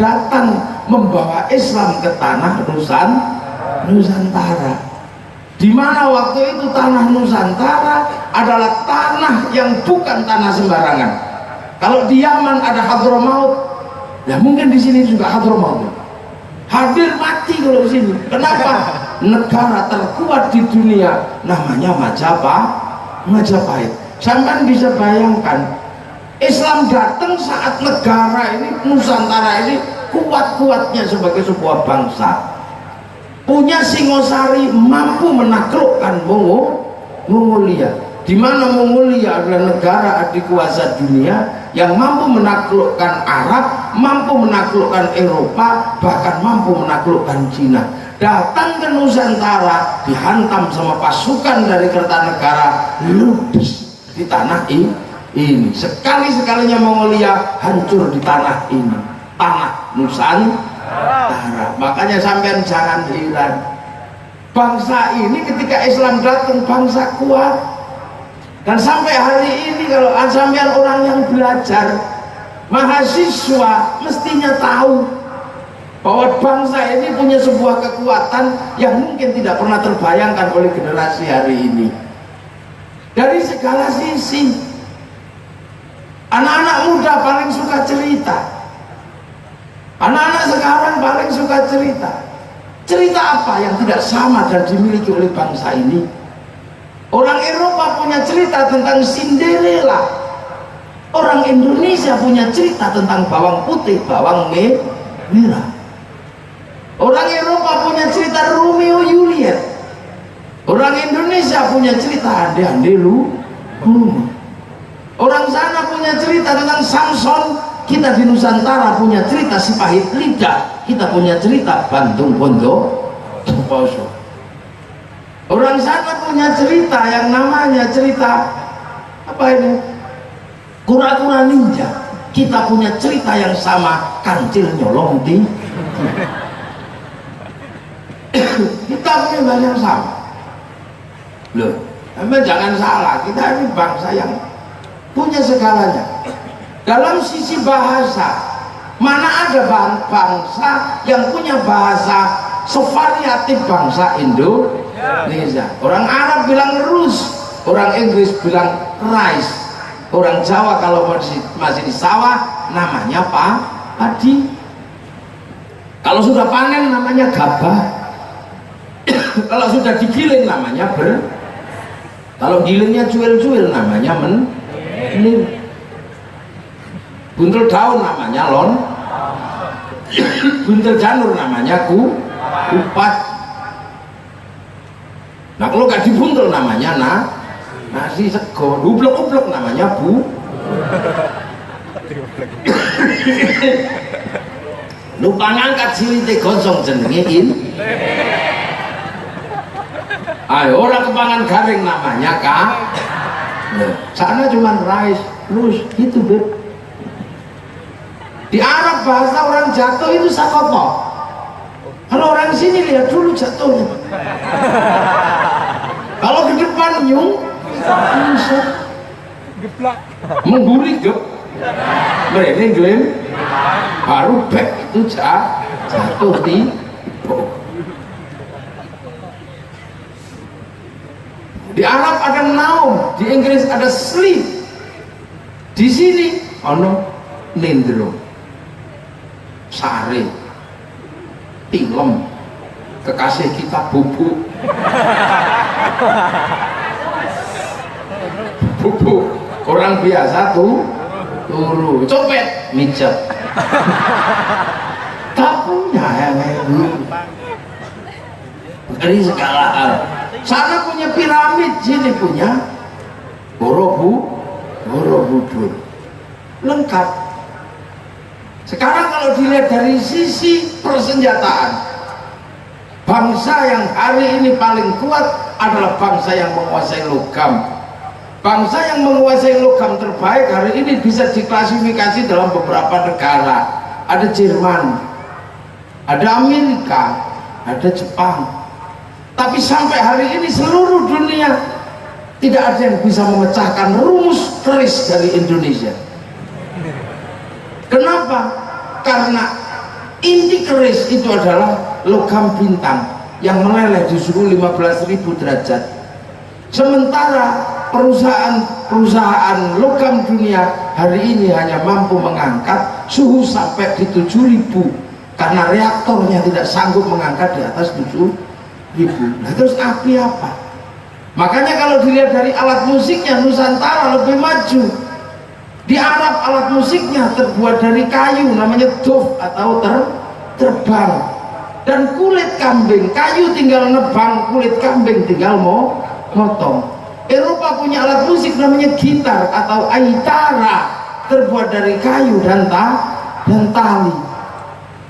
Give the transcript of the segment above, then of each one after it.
datang membawa Islam ke tanah Nusantara, di mana waktu itu tanah Nusantara adalah tanah yang bukan tanah sembarangan. Kalau di Yaman ada Hadramaut, ya mungkin di sini juga Hadramaut. Hadir mati kalau di sini. Kenapa? Negara terkuat di dunia namanya Majapahit. Sampai bisa bayangkan, Islam datang saat negara ini, Nusantara ini kuat-kuatnya sebagai sebuah bangsa, punya Singosari, mampu menaklukkan Mongolia, di mana Mongolia adalah negara adikuasa dunia yang mampu menaklukkan Arab, mampu menaklukkan Eropa, bahkan mampu menaklukkan Cina. Datang ke Nusantara, dihantam sama pasukan dari Kertanegara, ludes di tanah ini. Sekali-sekalinya Mongolia hancur di tanah ini, tanah Nusantara. Makanya sampean jangan heran, bangsa ini ketika Islam datang bangsa kuat. Dan sampai hari ini kalau sampean orang yang belajar, mahasiswa mestinya tahu bahwa bangsa ini punya sebuah kekuatan yang mungkin tidak pernah terbayangkan oleh generasi hari ini. Dari segala sisi, anak-anak muda paling suka cerita. Anak-anak sekarang paling suka cerita. Cerita apa yang tidak sama dan dimiliki oleh bangsa ini? Orang Eropa punya cerita tentang Cinderella. Orang Indonesia punya cerita tentang bawang putih, bawang merah. Orang Eropa punya cerita Romeo Juliet. Orang Indonesia punya cerita Ande-Ande Luma. Orang sana punya cerita tentang Samson. Kita di Nusantara punya cerita si pahit lidah. Kita punya cerita Bantung Bondowoso. Orang sana punya cerita yang namanya cerita apa ini? Kura-kura ninja. Kita punya cerita yang sama, Kancil Nyolong di. Kita punya banyak sama. Loh, jangan salah, kita ini bangsa yang punya segalanya. Dalam sisi bahasa, mana ada bangsa yang punya bahasa sevariatif bangsa Indonesia. Orang Arab bilang rus, orang Inggris bilang rice, orang Jawa kalau masih di sawah namanya padi, kalau sudah panen namanya gabah, kalau sudah digiling namanya kalau gilingnya cuil-cuil namanya menir, buntel daun namanya buntel janur namanya kupat. Nah kalau gak dibuntel namanya nasi sego, ublek-ublek namanya lupa ngangkat silite gosong jenenge ayo orang kepangan garing namanya sana cuman rice terus gitu beb. Di Arab bahasa orang jatuh itu sakoto. Kalau orang sini lihat dulu jatuhnya. Kalau ke depan geplak, mengguri gep, mereka gem, baru back itu jatuh di. Di Arab ada naum, di Inggris ada sleep, di sini ono nindro, sare, tilem, kekasih kita bubuk, bubuk orang biasa tuh turu, copet, mijat, tak punya yang itu. Dari segala hal. Sana punya piramid, sini punya Borobudur, lengkap. Sekarang kalau dilihat dari sisi persenjataan, bangsa yang hari ini paling kuat adalah bangsa yang menguasai logam. Bangsa yang menguasai logam terbaik hari ini bisa diklasifikasi dalam beberapa negara. Ada Jerman, ada Amerika, ada Jepang. Tapi sampai hari ini seluruh dunia tidak ada yang bisa memecahkan rumus keris dari Indonesia. Kenapa? Karena Inti keris itu adalah logam bintang yang meleleh di suhu 15.000 derajat. Sementara perusahaan logam dunia hari ini hanya mampu mengangkat suhu sampai di 7.000 karena reaktornya tidak sanggup mengangkat di atas 7.000. Nah terus api apa? Makanya kalau dilihat dari alat musiknya, Nusantara lebih maju. Di Arab alat musiknya terbuat dari kayu, namanya duf atau terbang, dan kulit kambing. Kayu tinggal nebang, kulit kambing tinggal motong. Eropa punya alat musik namanya gitar atau aitara, terbuat dari kayu dan tali.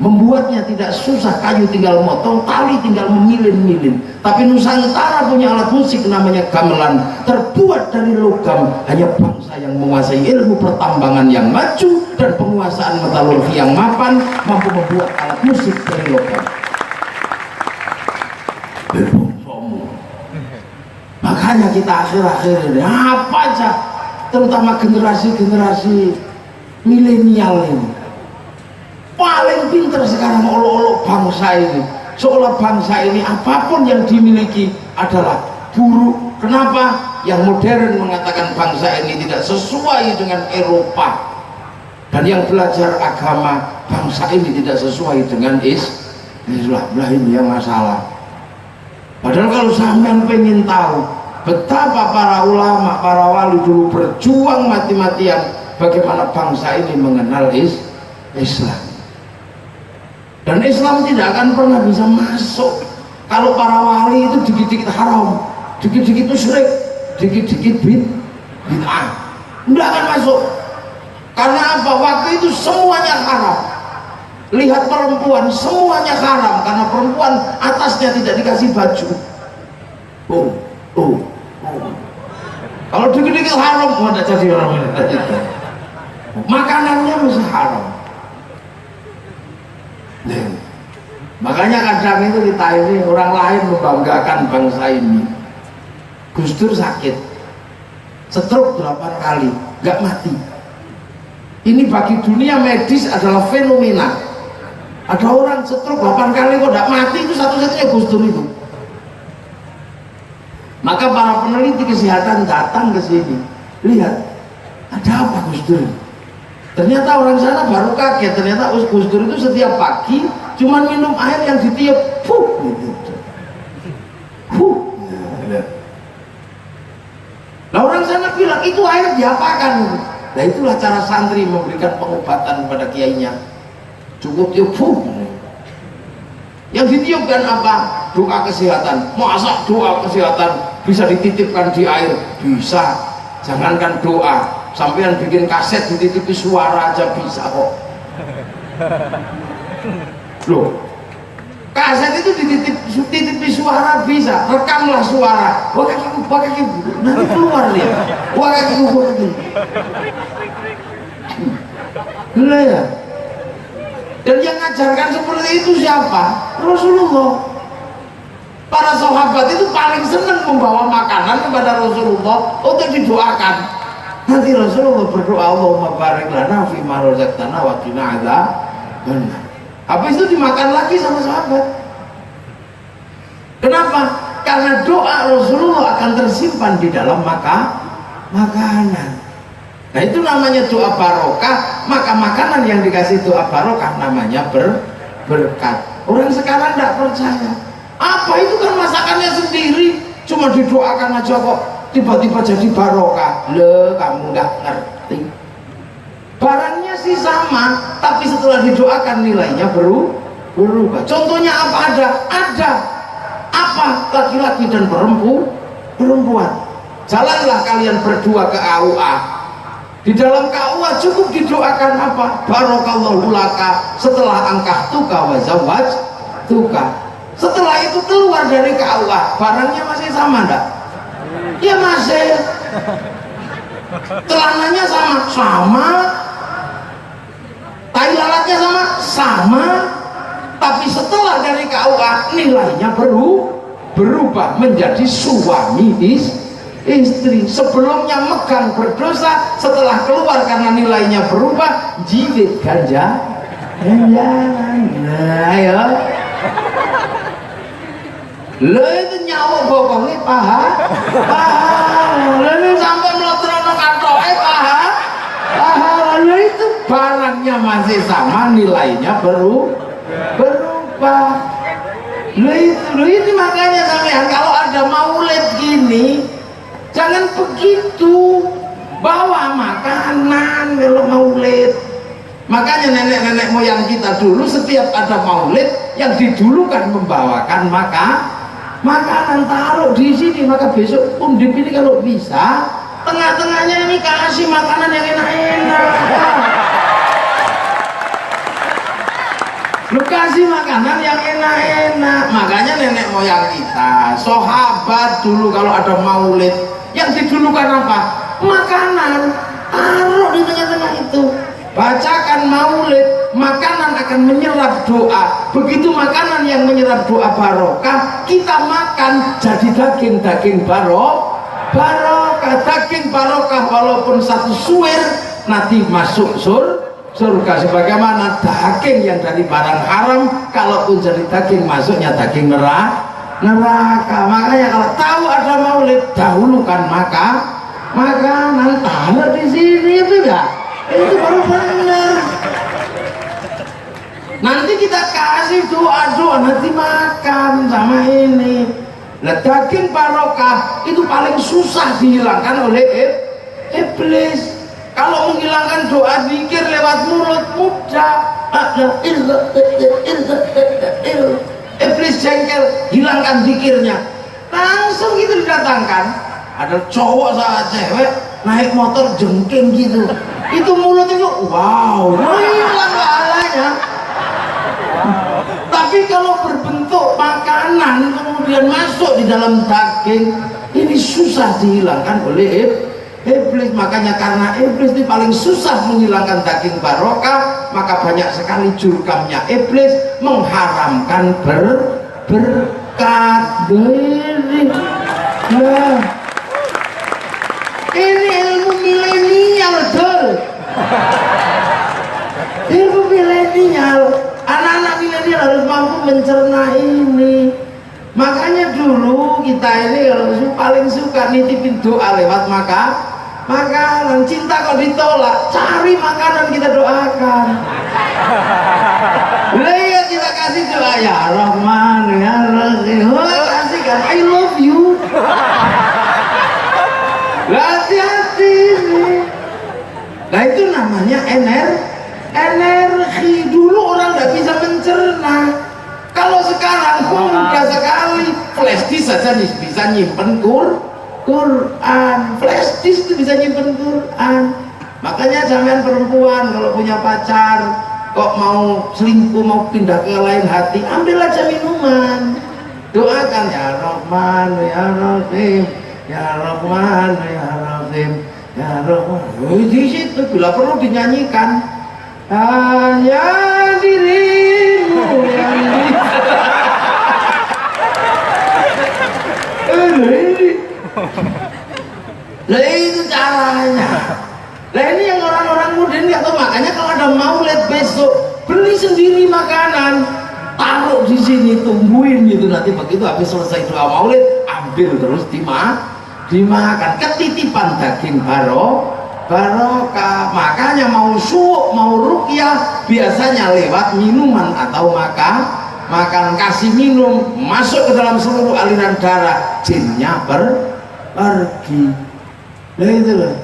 Membuatnya tidak susah, kayu tinggal motong, tali tinggal memilin-milin. Tapi Nusantara punya alat musik namanya gamelan, terbuat dari logam. Hanya bangsa yang menguasai ilmu pertambangan yang maju dan penguasaan metalurgi yang mapan mampu membuat alat musik dari logam. Makanya kita akhir-akhir ini apa aja, terutama generasi milenial ini paling pinter sekarang olok-olok bangsa ini, seolah bangsa ini apapun yang dimiliki adalah buruk. Kenapa? Yang modern mengatakan bangsa ini tidak sesuai dengan Eropa, dan yang belajar agama bangsa ini tidak sesuai dengan Islam. Lah ini yang masalah. Padahal kalau sampean pengen tahu betapa para ulama, para wali dulu berjuang mati-matian bagaimana bangsa ini mengenal Islam. Dan Islam tidak akan pernah bisa masuk kalau para wali itu dikit-dikit haram, dikit-dikit itu syirik, dikit-dikit bid'ah. Tidak akan masuk. Karena apa? Waktu itu semuanya haram. Lihat perempuan, semuanya haram karena perempuan atasnya tidak dikasih baju. Kalau dikit-dikit haram, ada jadi orang. Makanannya masih haram. Makanya kadang itu kita ini orang lain membanggakan bangsa ini. Gus Dur sakit, stroke 8 kali, nggak mati. Ini bagi dunia medis adalah fenomena. Ada orang stroke 8 kali kok nggak mati, itu satu-satunya Gus Dur itu. Maka para peneliti kesehatan datang ke sini, lihat ada apa Gus Dur. Ternyata orang sana baru kaget, ternyata Gus Dur itu setiap pagi cuman minum air yang ditiup, gitu. Nah orang sana bilang itu air diapakan? Nah itulah cara santri memberikan pengobatan kepada kiainya. Cukup tiup, yang ditiupkan apa? Doa kesehatan. Masa doa kesehatan bisa dititipkan di air? Bisa. Jangankan doa, sampean bikin kaset dititipi suara aja bisa kok. Loh, kaset itu dititipi suara bisa, rekamlah suara. Wah kaki, nanti keluar dia. Wah kaki. Gila ya. Dan yang ngajarkan seperti itu siapa? Rasulullah. Para sahabat itu paling senang membawa makanan kepada Rasulullah untuk didoakan. Nanti Rasulullah berdoa, Allahumma barik lana fi ma razaqtana wa qina adzabannar. Habis itu dimakan lagi sama sahabat. Kenapa? Karena doa Rasulullah akan tersimpan di dalam makanan. Nah itu namanya doa barokah. Maka makanan yang dikasih doa barokah namanya berkat. Orang sekarang tidak percaya. Apa itu kan masakannya sendiri, cuma didoakan aja kok tiba-tiba jadi barokah. Le, kamu nggak ngerti. Barangnya sih sama, tapi setelah didoakan nilainya berubah. Contohnya apa ada? Ada. Apa? Laki-laki dan perempuan. Jalanlah kalian berdua ke AUA. Di dalam KUA cukup didoakan apa? Barokallahu laka setelah angkah tuka wa zawaj tuka. Setelah itu keluar dari KUA, barangnya masih sama enggak? Ya masih. Celananya sama. Tai lalatnya sama. Tapi setelah dari KUA nilainya berubah menjadi suami istri. Sebelumnya megang berdosa, setelah keluar karena nilainya berubah jilid ganja Jangan. Nah ya. Lo itu nyawa bokongnya paha. Lo ini sampai melotrono katoke paha. Lo itu barangnya masih sama, nilainya berubah. Lo itu makanya sampean kalau ada maulid gini jangan begitu, bawa makanan kalau maulid. Makanya nenek-nenek moyang kita dulu setiap ada maulid yang didulukan membawakan makanan, taruh di sini, maka besok undip ini kalau bisa tengah-tengahnya ini kasih makanan yang enak-enak. Lu kasih makanan yang enak-enak. Makanya nenek moyang kita, sahabat dulu kalau ada maulid yang didulukan apa? Makanan, taruh di tengah-tengah itu. Bacakan maulid, makanan akan menyerap doa. Begitu makanan yang menyerap doa barokah, kita makan jadi daging barokah. Daging barokah walaupun satu suir nanti masuk surga. Sebagaimana daging yang dari barang haram, kalaupun jadi daging masuknya daging neraka. Makanya kalau tahu ada maulid, dahulukan makanan, taruh di sini, itu enggak? Itu baru benar. Nanti kita kasih doa nanti makan sama ini. Nah, daging barokah itu paling susah dihilangkan oleh iblis. Kalau menghilangkan doa zikir lewat mulut mudah. Iblis jengkel, hilangkan zikirnya. Langsung gitu didatangkan. Ada cowok sama cewek naik motor jengking gitu. Itu mulut itu wow, hilang pahalanya. Tapi kalau berbentuk makanan kemudian masuk di dalam daging, ini susah dihilangkan oleh iblis. Makanya karena iblis ini paling susah menghilangkan daging barokah, maka banyak sekali jurkamnya iblis mengharamkan berkat. Ini ilmu milenial, betul. Ilmu milenial, anak-anak milenial harus mampu mencerna ini. Makanya dulu kita ini kalau paling suka nitipin doa lewat makanan. Cinta kalau ditolak, cari makanan kita doakan. Lihat kita kasih doa ya Rahman ya Rahim, kasihkan I love you. Hati-hati nih. Nah itu namanya energi. Dulu orang nggak bisa mencerna. Kalau sekarang mudah sekali, flash disk saja bisa nyimpen Quran. Flash disk itu bisa nyimpen Quran. Makanya jangan perempuan kalau punya pacar kok mau selingkuh, mau pindah ke lain hati, ambil aja minuman, doakan ya Rahman ya Rahim, ya Rahman ya Rahim, ya Rahman. Di situ bila perlu dinyanyikan, hanya dirimu yang Lah itu caranya. Lah ini yang orang-orang muda nggak tahu. Makanya kalau ada maulid besok, beli sendiri makanan, taruh di sini, tungguin gitu. Nanti begitu habis selesai doa maulid, ambil terus dimakan. Ketitipan daging barokah. Makanya mau syuk, mau ruqyah, biasanya lewat minuman atau makan, kasih minum, masuk ke dalam seluruh aliran darah, jinnya pergi. Nah itu loh.